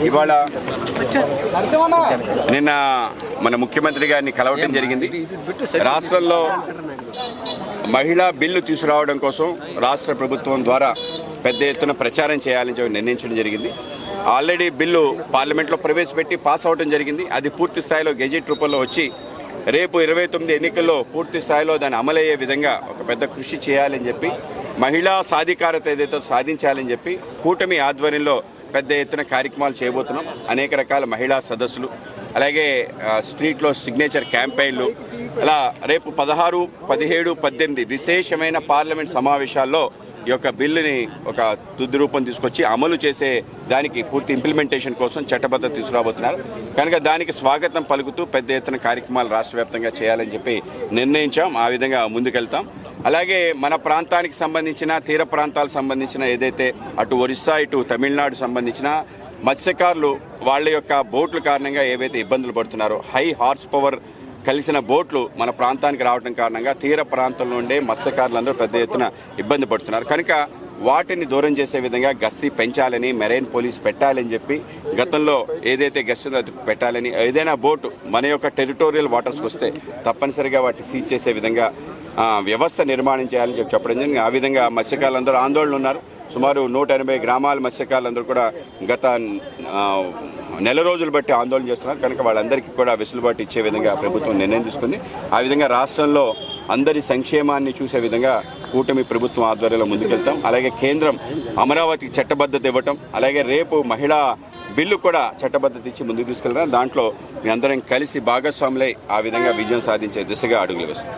ఇవాళ నిన్న మన ముఖ్యమంత్రి గారిని కలవటం జరిగింది. రాష్ట్రంలో మహిళా బిల్లు తీసుకురావడం కోసం రాష్ట్ర ప్రభుత్వం ద్వారా పెద్ద ఎత్తున ప్రచారం చేయాలని చెప్పి నిర్ణయించడం జరిగింది. ఆల్రెడీ బిల్లు పార్లమెంట్లో ప్రవేశపెట్టి పాస్ అవడం జరిగింది. అది పూర్తి స్థాయిలో గెజెట్ రూపంలో వచ్చి రేపు 29 ఎన్నికల్లో పూర్తి స్థాయిలో దాన్ని అమలయ్యే విధంగా ఒక పెద్ద కృషి చేయాలని చెప్పి, మహిళా సాధికారత ఏదైతే సాధించాలని చెప్పి కూటమి ఆధ్వర్యంలో పెద్ద ఎత్తున కార్యక్రమాలు చేయబోతున్నాం. అనేక రకాల మహిళా సదస్సులు, అలాగే స్ట్రీట్లో సిగ్నేచర్ క్యాంపెయిన్లు, అలా రేపు 16, 17, 18 విశేషమైన పార్లమెంట్ సమావేశాల్లో ఈ యొక్క బిల్లుని ఒక తుది రూపం తీసుకొచ్చి అమలు చేసే దానికి పూర్తి ఇంప్లిమెంటేషన్ కోసం చట్టబద్ధత తీసుకురాబోతున్నారు. కనుక దానికి స్వాగతం పలుకుతూ పెద్ద ఎత్తున కార్యక్రమాలు రాష్ట్ర వ్యాప్తంగా చేయాలని చెప్పి నిర్ణయించాం. ఆ విధంగా ముందుకెళ్తాం. అలాగే మన ప్రాంతానికి సంబంధించిన తీర ప్రాంతాలకు సంబంధించిన ఏదైతే అటు ఒరిస్సా ఇటు తమిళనాడు సంబంధించిన మత్స్యకారులు వాళ్ళ యొక్క బోట్ల కారణంగా ఏవైతే ఇబ్బందులు పడుతున్నారో, హై హార్స్ పవర్ కలిసిన బోట్లు మన ప్రాంతానికి రావడం కారణంగా తీర ప్రాంతంలో ఉండే మత్స్యకారులందరూ పెద్ద ఎత్తున ఇబ్బంది పడుతున్నారు. కనుక వాటిని దూరం చేసే విధంగా గస్తీ పెంచాలని, మెరైన్ పోలీస్ పెట్టాలని చెప్పి గతంలో ఏదైతే గస్తీ ఉందో అది పెట్టాలని, ఏదైనా బోటు మన యొక్క టెరిటోరియల్ వాటర్స్కి వస్తే తప్పనిసరిగా వాటిని సీజ్ చేసే విధంగా వ్యవస్థ నిర్మాణం చేయాలని చెప్పడం జరిగింది. ఆ విధంగా మత్స్యకారులందరూ ఆందోళన ఉన్నారు. సుమారు 180 గ్రామాల మత్స్యకారులందరూ కూడా గత నెల రోజులు బట్టి ఆందోళన చేస్తున్నారు. కనుక వాళ్ళందరికీ కూడా వెసులుబాటు ఇచ్చే విధంగా ప్రభుత్వం నిర్ణయం తీసుకుంది. ఆ విధంగా రాష్ట్రంలో అందరి సంక్షేమాన్ని చూసే విధంగా కూటమి ప్రభుత్వం ఆధ్వర్యంలో ముందుకెళ్తాం. అలాగే కేంద్రం అమరావతికి చట్టబద్ధత ఇవ్వటం, అలాగే రేపు మహిళా బిల్లు కూడా చట్టబద్ధత ఇచ్చి ముందుకు తీసుకెళ్తాం. దాంట్లో మీ అందరం కలిసి భాగస్వాములై ఆ విధంగా విజయం సాధించే దిశగా అడుగులు వేస్తాం.